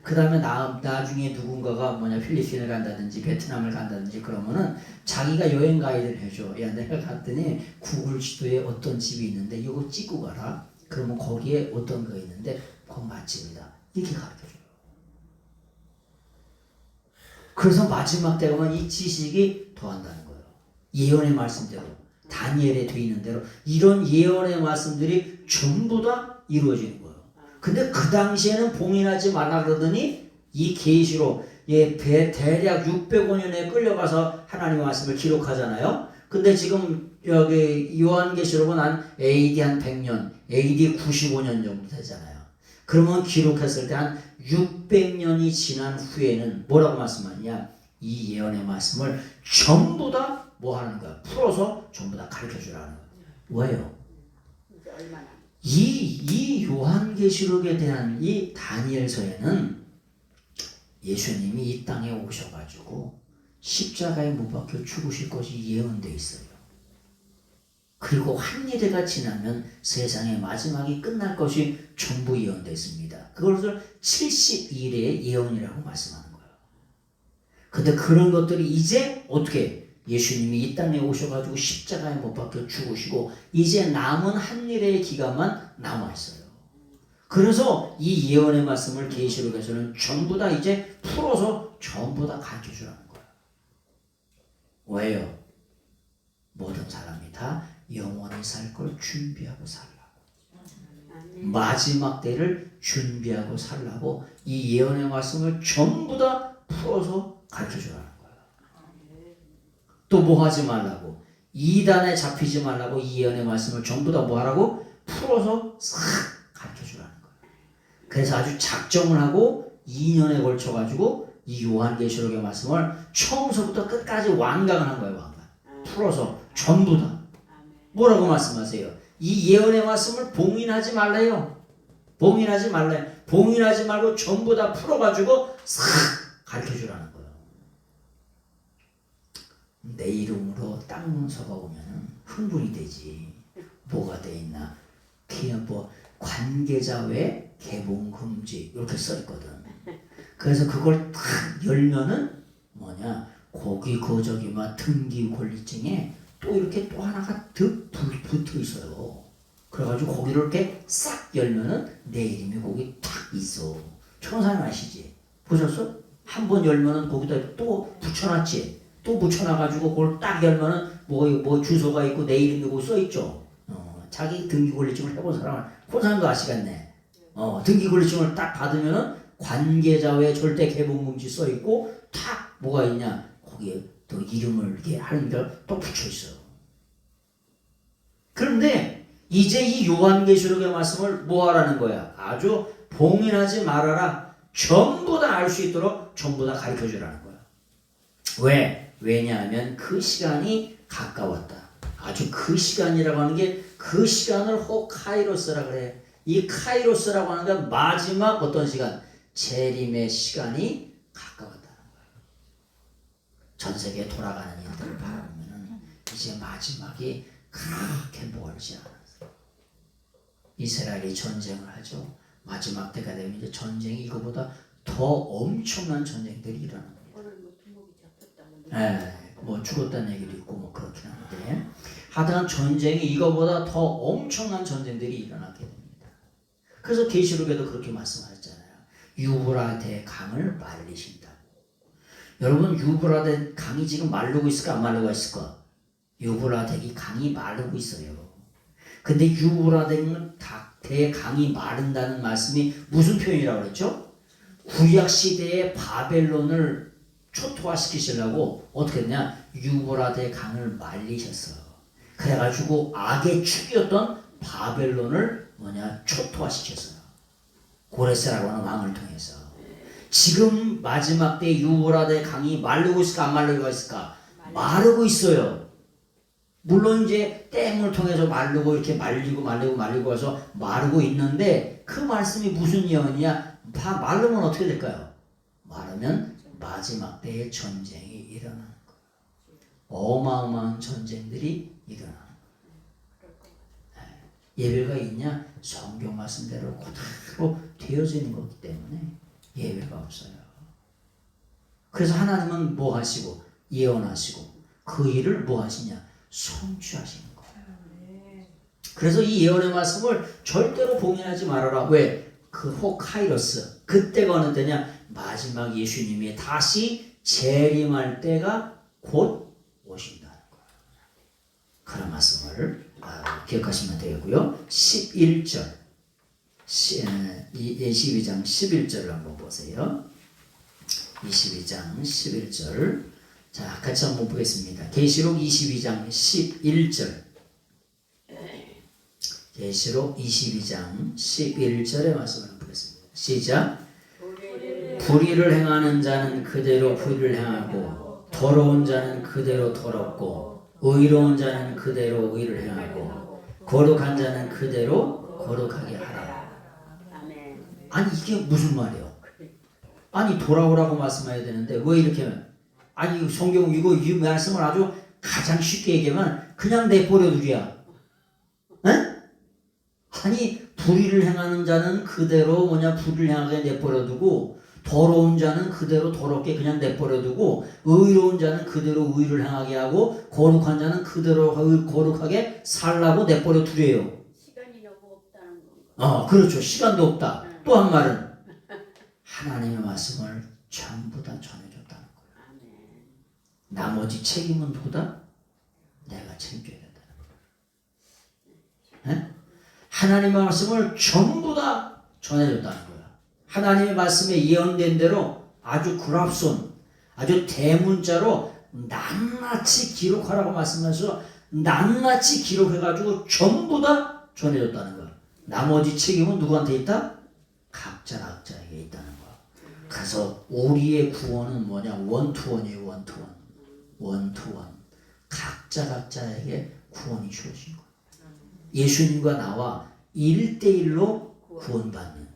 그 다음에 나중에 누군가가 뭐냐 필리핀을 간다든지 베트남을 간다든지 그러면은 자기가 여행 가이드를 해줘. 야 내가 갔더니 구글 지도에 어떤 집이 있는데 이거 찍고 가라. 그러면 거기에 어떤 거 있는데 그건 맛집이다. 이렇게 가르쳐줘요. 그래서 마지막 때 가면 이 지식이 더한다는 거예요. 예언의 말씀대로 다니엘에 돼 있는 대로 이런 예언의 말씀들이 전부 다 이루어지는 거예요. 근데 그 당시에는 봉인하지 말라 그러더니 이 계시로 대략 600년에 끌려가서 하나님의 말씀을 기록하잖아요. 근데 지금 여기 요한계시록은 한 AD 한 100년, AD 95년 정도 되잖아요. 그러면 기록했을 때 한 600년이 지난 후에는 뭐라고 말씀하느냐? 이 예언의 말씀을 전부 다 뭐 하는 거야? 풀어서 전부 다 가르쳐 주라는 거예요. 왜요? 이제 얼마나? 이 요한계시록에 대한 이 다니엘서에는 예수님이 이 땅에 오셔가지고 십자가에 못 박혀 죽으실 것이 예언되어 있어요. 그리고 한일회가 지나면 세상의 마지막이 끝날 것이 전부 예언됐습니다. 그것을 70일의 예언이라고 말씀하는 거예요. 근데 그런 것들이 이제 어떻게 예수님이 이 땅에 오셔가지고 십자가에 못 박혀 죽으시고 이제 남은 한일회의 기간만 남아있어요. 그래서 이 예언의 말씀을 계시록에서는 전부 다 이제 풀어서 전부 다 가르쳐주라는 거예요. 왜요? 모든 사람이 다 영원히 살 걸 준비하고 살라고. 마지막 때를 준비하고 살라고 이 예언의 말씀을 전부 다 풀어서 가르쳐주라는 거예요. 또 뭐 하지 말라고? 이단에 잡히지 말라고 이 예언의 말씀을 전부 다 뭐 하라고? 풀어서 싹 가르쳐주라는 거예요. 그래서 아주 작정을 하고 2년에 걸쳐가지고 이 요한계시록의 말씀을 처음서부터 끝까지 완강을 한 거예요. 완강. 풀어서 전부 다. 뭐라고 말씀하세요? 이 예언의 말씀을 봉인하지 말래요. 봉인하지 말래요. 봉인하지 말고 전부 다 풀어가지고 싹 가르쳐주라는 거예요. 내 이름으로 땅 문서가 오면은 흥분이 되지. 뭐가 돼 있나? 그냥 뭐 관계자 외 개봉 금지 이렇게 써 있거든. 그래서 그걸 딱 열면은 뭐냐? 거기 저기 막 등기 권리증에 또 이렇게 또 하나가 더 붙어 있어요. 그래가지고 거기를 이렇게 싹 열면은 내 이름이 거기 탁 있어. 천사는 아시지? 보셨어? 한 번 열면은 거기다 또 붙여놨지. 또 붙여놔가지고 그걸 딱 열면은 뭐 주소가 있고 내 이름이 거기 써 있죠. 자기 등기 권리증을 해본 사람은 그 사람도 아시겠네. 등기 권리증을 딱 받으면은 관계자 외 절대 개봉 금지 써 있고 탁 뭐가 있냐? 거기에 또 이름을 이렇게 하는 게 또 붙여 있어요. 그런데 이제 이 요한계시록의 말씀을 뭐 하라는 거야? 아주 봉인하지 말아라. 전부 다 알 수 있도록 전부 다 가르쳐 주라는 거야. 왜? 왜냐하면 그 시간이 가까웠다. 아주 그 시간이라고 하는 게 그 시간을 호카이로스라 그래. 이 카이로스라고 하는 건 마지막 어떤 시간? 재림의 시간이 가까웠다는 거야. 전 세계에 돌아가는 일들을 바라보면은 이제 마지막이 그렇게 멀지 않았어. 이스라엘이 전쟁을 하죠. 마지막 때가 되면 이제 전쟁이 이거보다 더 엄청난 전쟁들이 일어납니다. 오늘 뭐 두목이 잡혔다고. 네, 뭐 죽었다는 얘기도 있고 뭐 그렇긴 한데 하여튼 전쟁이 이거보다 더 엄청난 전쟁들이 일어나게 됩니다. 그래서 계시록에도 그렇게 말씀하셨잖아요. 유브라데 강을 말리신다고. 여러분 유브라데 강이 지금 마르고 있을까 안 마르고 있을까? 유브라데 강이 마르고 있어요. 근데 유브라데 강이 마른다는 말씀이 무슨 표현이라고 그랬죠? 구약 시대의 바벨론을 초토화시키시려고 어떻게 했냐? 유브라데 강을 말리셨어. 그래가지고 악의 축이었던 바벨론을 초토화시켰어요. 고레스라고 하는 왕을 통해서. 지금 마지막 때 유브라데 강이 마르고 있을까 안 마르고 있을까? 마르고 있어요. 물론 이제 댐을 통해서 마르고 이렇게 말리고 해서 마르고 있는데 그 말씀이 무슨 예언이냐? 다 마르면 어떻게 될까요? 마르면 마지막 때의 전쟁이 일어나는 거예요. 어마어마한 전쟁들이 일어나는 거예요. 예외가 있냐? 성경 말씀대로 그대로 되어지는 거기 때문에 예외가 없어요. 그래서 하나님은 뭐 하시고 예언하시고 그 일을 뭐 하시냐? 성취하시는 거예요. 그래서 이 예언의 말씀을 절대로 봉인하지 말아라. 왜? 그 호카이로스, 그때가 어느 때냐? 마지막 예수님이 다시 재림할 때가 곧 오신다는 거예요. 그런 말씀을 기억하시면 되고요. 11절 22장 11절을 한번 보세요. 22장 11절 자 같이 한번 보겠습니다. 계시록 22장 11절 계시록 22장 11절의 말씀을 한번 보겠습니다. 시작. 불의를 행하는 자는 그대로 불의를 행하고 더러운 자는 그대로 더럽고 의로운 자는 그대로 의를 행하고 거룩한 자는 그대로 거룩하게 하라. 아니 이게 무슨 말이에요? 아니 돌아오라고 말씀해야 되는데 왜 이렇게 하면 아니 성경 이거 이 말씀을 아주 가장 쉽게 얘기하면 그냥 내버려 두기야. 에? 아니 불의를 행하는 자는 그대로 불의를 행하게 내버려 두고 더러운 자는 그대로 더럽게 그냥 내버려 두고 의로운 자는 그대로 의를 행하게 하고 거룩한 자는 그대로 거룩하게 살라고 내버려 두래요. 시간이 너무 없다는 건가? 그렇죠. 시간도 없다. 또 한 말은 하나님의 말씀을 전부 다 전해줬다는 거예요. 나머지 책임은 누구다? 내가 책임져야 된다는 거예요. 네? 하나님의 말씀을 전부 다 전해줬다는 거예요. 하나님의 말씀에 예언된 대로 아주 그랍손, 아주 대문자로 낱낱이 기록하라고 말씀하셔서 낱낱이 기록해가지고 전부 다 전해줬다는 거예요. 나머지 책임은 누구한테 있다? 각자에게 있다는 거예요. 그래서 우리의 구원은 뭐냐? 원투원이에요. 원투원. 각자에게 구원이 주어진 거예요. 예수님과 나와 1대1로 구원받는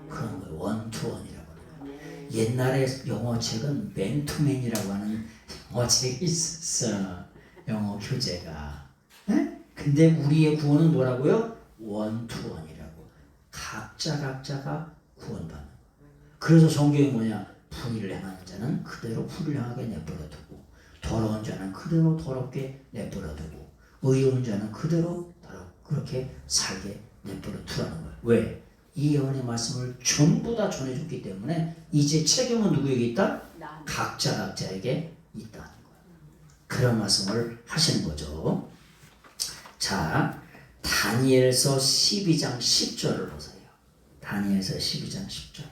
그런 거예요. 원투원이라고 해요. 옛날에 영어책은 맨투맨이라고 하는 영어책이 있었어. 영어 교재가. 에? 근데 우리의 구원은 뭐라고요? 원투원이라고. 각자가 구원받는 거예요. 그래서 성경이 뭐냐? 불의를 행하는 자는 그대로 불의를 행하게 내버려 두고 더러운 자는 그대로 더럽게 내버려 두고 의로운 자는 그대로 그렇게 살게 내버려 두라는 거예요. 왜? 이 예언의 말씀을 전부 다 전해줬기 때문에 이제 책임은 누구에게 있다? 각자에게 있다는 거예요. 그런 말씀을 하시는 거죠. 자, 다니엘서 12장 10절을 보세요. 다니엘서 12장 10절.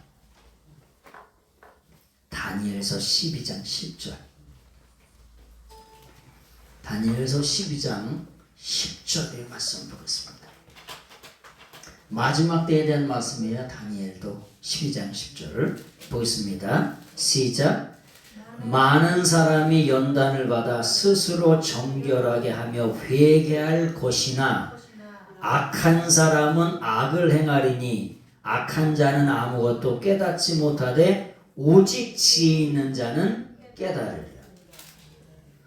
다니엘서 12장 10절. 다니엘서 12장 10절의 말씀 보겠습니다. 마지막 때에 대한 말씀이에요. 다니엘도 12장 10절 보겠습니다. 시작. 많은 사람이 연단을 받아 스스로 정결하게 하며 회개할 것이나 악한 사람은 악을 행하리니 악한 자는 아무것도 깨닫지 못하되 오직 지혜 있는 자는 깨달으리라.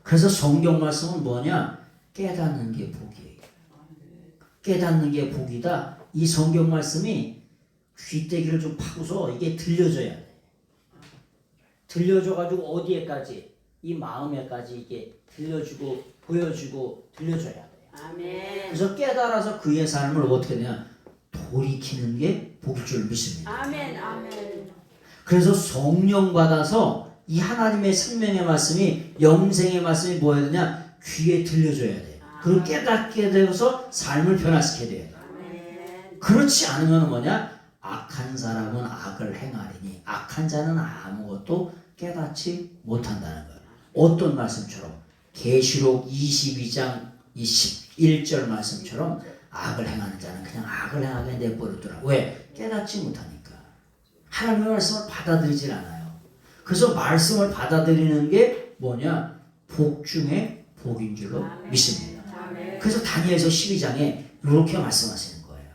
그래서 성경 말씀은 뭐냐? 깨닫는 게 복이에요. 깨닫는 게 복이다. 이 성경 말씀이 귀때기를 좀 파고서 이게 들려줘야 돼. 들려줘가지고 어디에까지? 이 마음에까지 이게 들려주고 보여주고 들려줘야 돼. 아멘. 그래서 깨달아서 그의 삶을 어떻게 되냐? 돌이키는 게 복일 줄 믿습니다. 아멘. 그래서 성령 받아서 이 하나님의 생명의 말씀이 영생의 말씀이 뭐해야 되냐? 귀에 들려줘야 돼. 그리고 깨닫게 되어서 삶을 변화시켜야 돼요. 그렇지 않으면 뭐냐? 악한 사람은 악을 행하리니 악한 자는 아무것도 깨닫지 못한다는 거예요. 어떤 말씀처럼 계시록 22장 11절 말씀처럼 악을 행하는 자는 그냥 악을 행하게 내버려두라. 왜? 깨닫지 못하니까. 하나님의 말씀을 받아들이질 않아요. 그래서 말씀을 받아들이는 게 뭐냐? 복 중에 복인 줄로 믿습니다. 그래서 다니엘서 12장에 이렇게 말씀하시는 거예요.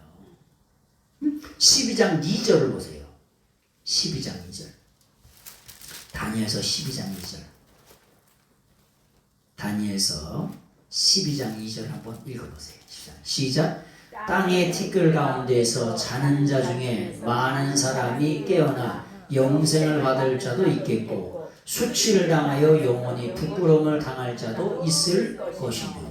12장 2절을 보세요. 12장 2절. 다니엘서 12장 2절. 다니엘서 12장 2절 한번 읽어보세요. 시작. 땅의 티끌 가운데에서 자는 자 중에 많은 사람이 깨어나 영생을 받을 자도 있겠고 수치를 당하여 영원히 부끄러움을 당할 자도 있을 것이며.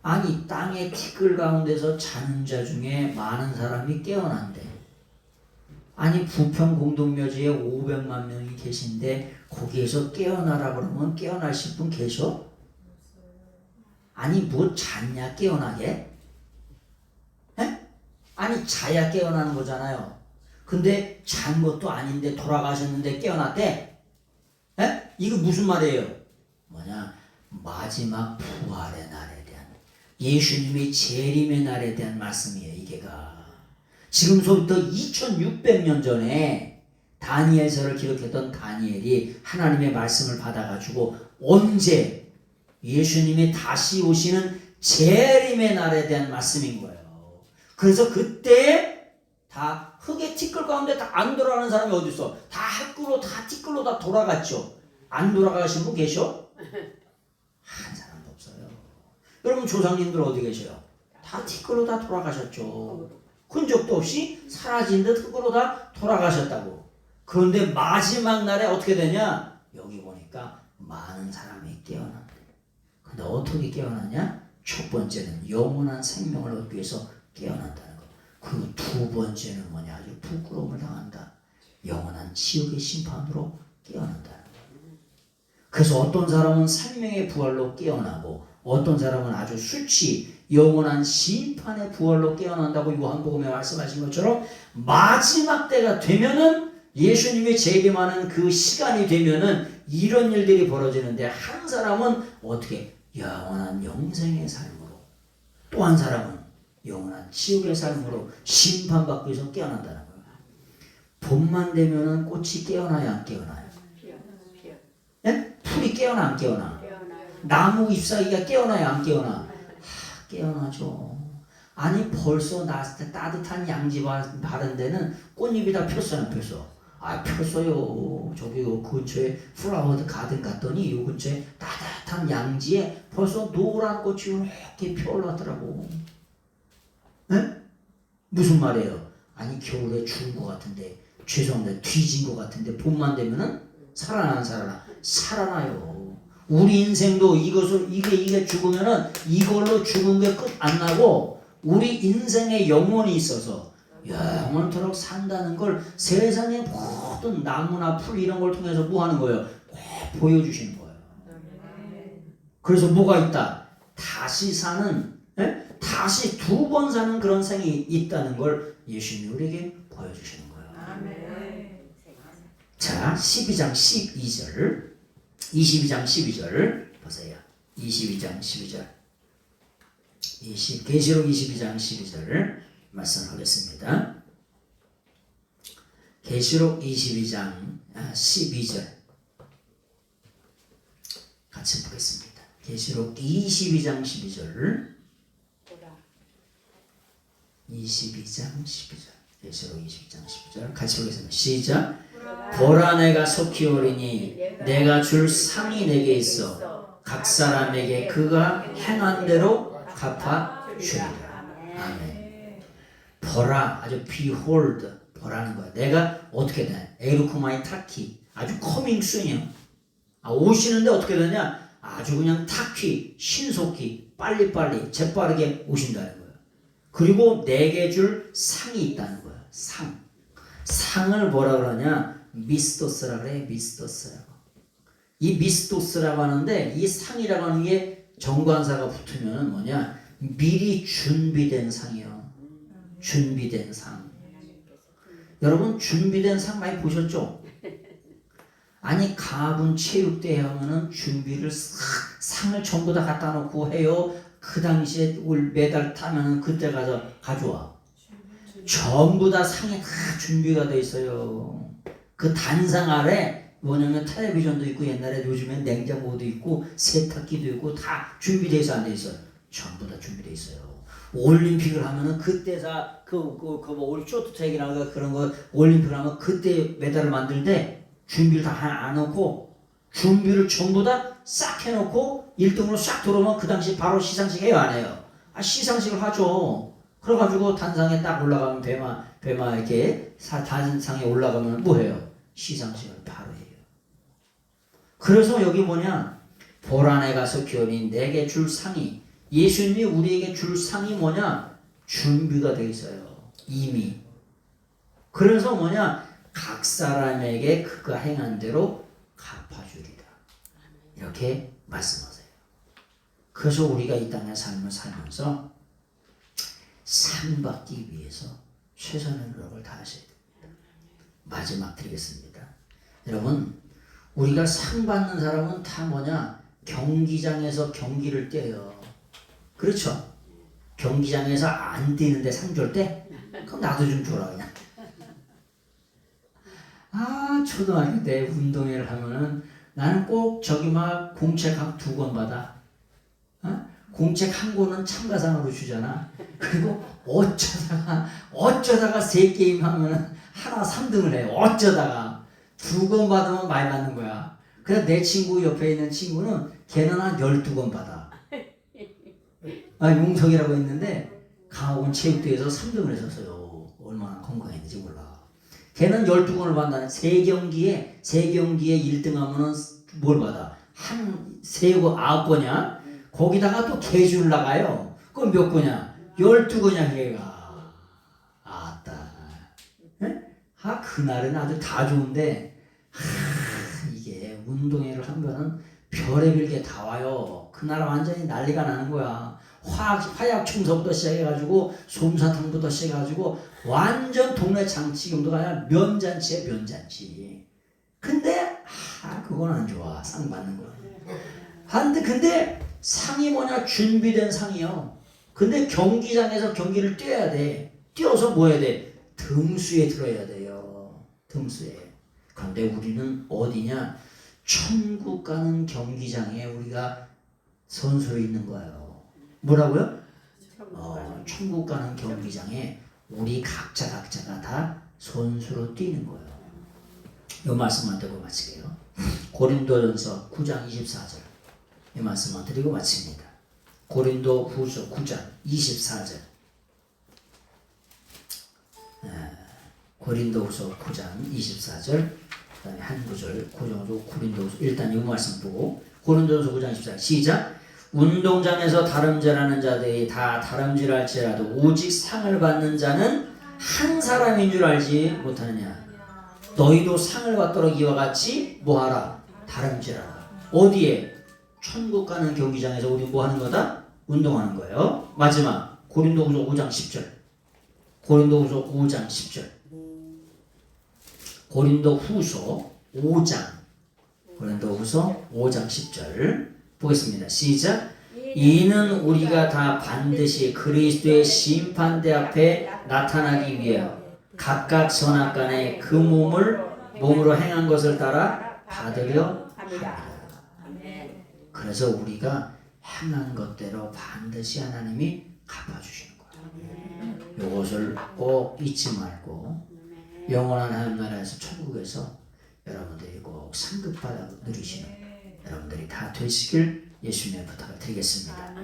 아니 땅의 티끌 가운데서 자는 자 중에 많은 사람이 깨어난대. 아니 부평 공동묘지에 500만 명이 계신데 거기에서 깨어나라 그러면 깨어나실 분 계셔? 아니 뭐 잤냐 깨어나게? 에? 아니 자야 깨어나는 거잖아요. 근데 잔 것도 아닌데 돌아가셨는데 깨어났대? 에? 이거 무슨 말이에요? 뭐냐? 마지막 부활의 날에 대한 예수님이 재림의 날에 대한 말씀이에요. 이게가 지금서부터 2600년 전에 다니엘서를 기록했던 다니엘이 하나님의 말씀을 받아가지고 언제 예수님이 다시 오시는 재림의 날에 대한 말씀인 거예요. 그래서 그때 다 흙의 티끌 가운데 다 안 돌아가는 사람이 어디 있어? 다 흙으로 다 티끌로 다 돌아갔죠. 안 돌아가신 분 계셔? 한 사람도 없어요. 여러분 조상님들 어디 계셔요? 다 티끌로 다 돌아가셨죠. 흔적도 없이 사라진 듯 흙으로 다 돌아가셨다고. 그런데 마지막 날에 어떻게 되냐? 여기 보니까 많은 사람이 깨어난다. 근데 어떻게 깨어나냐? 첫 번째는 영원한 생명을 얻기 위해서 깨어난다는 거. 그 두 번째는 뭐냐? 아주 부끄러움을 당한다. 영원한 지옥의 심판으로 깨어난다는 거. 그래서 어떤 사람은 생명의 부활로 깨어나고 어떤 사람은 아주 수치 영원한 심판의 부활로 깨어난다고 요한복음에 말씀하신 것처럼 마지막 때가 되면은 예수님이 재림하는 그 시간이 되면은 이런 일들이 벌어지는데 한 사람은 어떻게 영원한 영생의 삶으로 또 한 사람은 영원한 지옥의 삶으로 심판받기 위해서 깨어난다는 거예요. 봄만 되면은 꽃이 깨어나야 안 깨어나요? 예? 풀이 깨어나 안 깨어나? 나무 잎사귀가 깨어나야 안 깨어나? 깨어나죠. 아니 벌써 났을 때 따뜻한 양지 바른 데는 꽃잎이 다 폈어요 안 폈어? 아 폈어요. 저기 요 근처에 플라워 가든 갔더니 요 근처에 따뜻한 양지에 벌써 노란 꽃이 이렇게 펴올랐더라고. 에? 무슨 말이에요? 아니 겨울에 죽은 것 같은데 죄송합니다 뒤진 것 같은데 봄만 되면은 살아나 안 살아나? 살아나요. 우리 인생도 이것을 이게 죽으면은 이걸로 죽은 게 끝 안 나고 우리 인생에 영혼이 있어서 영원토록 산다는 걸 세상의 모든 나무나 풀 이런 걸 통해서 뭐 하는 거예요? 꼭 보여주시는 거예요. 그래서 뭐가 있다? 다시 사는 다시 두 번 사는 그런 생이 있다는 걸 예수님이 우리에게 보여주시는 거예요. 자 12장 12절 22장 12절 보세요. 22장 12절 계시록 22장 12절 말씀하겠습니다. 계시록 22장 12절 같이 보겠습니다. 계시록 22장 12절 22장 12절 계시록 22장 12절 같이 보겠습니다. 시작. 보라 내가 속히 오리니 내가 줄 상이 내게 있어 각 사람에게 그가 행한 대로 갚아 주리라. 아멘. 보라 아주 behold 보라는 거야. 내가 어떻게 돼? 에루크마이 타키 아주 coming soon이요. 오시는데 어떻게 되냐? 아주 그냥 타키 신속히 빨리빨리 재빠르게 오신다는 거예요. 그리고 내게 줄 상이 있다는 거예요. 상을 뭐라 그러냐? 미스토스라 그래. 미스토스라고. 이 미스토스라고 하는데 이 상이라고 하는 게 정관사가 붙으면 뭐냐? 미리 준비된 상이요. 준비된 상. 여러분 준비된 상 많이 보셨죠? 아니 가문 체육대회 하면은 준비를 상을 전부 다 갖다 놓고 해요. 그 당시에 메달 타면은 그때 가서 가져와. 전부 다 상이 다 준비가 돼 있어요. 그 단상 아래 뭐냐면 텔레비전도 있고 옛날에 요즘엔 냉장고도 있고 세탁기도 있고 다 준비돼 있어 안 돼 있어요? 전부 다 준비돼 있어요. 올림픽을 하면은 그때 다 뭐 쇼트트랙이나 그런 거 올림픽을 하면 그때 메달을 만들 때 준비를 다 안 해놓고 준비를 전부 다 싹 해놓고 1등으로 싹 들어오면 그 당시 바로 시상식 해요 안 해요? 시상식을 하죠. 그래가지고 단상에 딱 올라가면 배마 이렇게 단상에 올라가면 뭐해요? 시상식을 바로 해요. 그래서 여기 뭐냐? 보란에 가서 귀원이 내게 줄 상이, 예수님이 우리에게 줄 상이 뭐냐? 준비가 돼 있어요. 이미. 그래서 뭐냐? 각 사람에게 그가 행한 대로 갚아주리라. 이렇게 말씀하세요. 그래서 우리가 이 땅의 삶을 살면서 상 받기 위해서 최선의 노력을 다하셔야 됩니다. 마지막 드리겠습니다. 여러분, 우리가 상 받는 사람은 다 뭐냐? 경기장에서 경기를 뛰어요. 그렇죠? 경기장에서 안 뛰는데 상 줄 때? 그럼 나도 좀 줘라 그냥. 초등학교 때 운동회를 하면은 나는 꼭 저기 막 공책 한 2권 받아. 공책 한 권은 참가상으로 주잖아. 그리고 어쩌다가 3게임 하면은 하나 3등을 해. 어쩌다가 2권 받으면 많이 받는 거야. 그래서 내 친구 옆에 있는 친구는 걔는 한 12권 받아. 용석이라고 있는데 강화군 체육대회에서 3등을 했었어요. 얼마나 건강했는지 몰라. 걔는 12권을 받는다는 3경기에 1등 하면은 뭘 받아? 한 9권이야? 거기다가 또 개줄 나가요. 그럼 몇 권이야? 12권이야 걔가. 아따. 그날은 아주 다 좋은데 이게 운동회를 하면은 별의별 게 다 와요. 그날 완전히 난리가 나는 거야. 화약 청소부터 시작해가지고 솜사탕부터 시작해가지고 완전 동네 잔치경도가 아니라 면잔치에 면잔치. 근데 그건 안 좋아. 상 받는 거. 근데 상이 뭐냐? 준비된 상이요. 근데 경기장에서 경기를 뛰어야 돼. 뛰어서 뭐 해야 돼? 등수에 들어야 돼요. 등수에. 그런데 우리는 어디냐? 천국 가는 경기장에 우리가 선수로 있는 거예요. 뭐라고요? 천국 가는 경기장에 우리 각자가 다 선수로 뛰는 거예요. 이 말씀만 드리고 마칠게요. 고린도전서 9장 24절 이 말씀만 드리고 마칩니다. 고린도후서 9장 24절. 고린도후서 9장 24절 그다음에 한 구절 고정으로 고린도후서 일단 이 말씀 보고 고린도전서 9장 24절 시작. 운동장에서 다름질하는 자들이 다 다름질할지라도 오직 상을 받는 자는 한 사람인 줄 알지 못하느냐. 너희도 상을 받도록 이와 같이 뭐하라? 다름질하라. 어디에? 천국 가는 경기장에서 우리 뭐하는 거다? 운동하는 거예요. 마지막 고린도후서 5장 10절. 고린도후서 5장 10절. 고린도후서 5장 10절 보겠습니다. 시작. 이는 우리가 다 반드시 그리스도의 심판대 앞에 나타나기 위하여 각각 선악간에 그 몸으로 행한 것을 따라 받으려 합니다. 그래서 우리가 행한 것대로 반드시 하나님이 갚아주시는 거예요. 이것을 꼭 잊지 말고 영원한 하나님 나라에서 천국에서 여러분들이 꼭 상급받아 누리시는 여러분들이 다 되시길 예수님의 부탁을 드리겠습니다.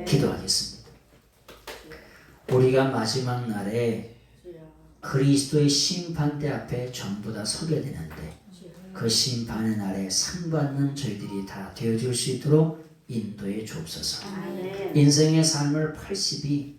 기도하겠습니다. 우리가 마지막 날에 그리스도의 심판대 앞에 전부 다 서게 되는데 그 심판의 날에 상 받는 저희들이 다 되어줄 수 있도록 인도해 주옵소서. 인생의 삶을 80이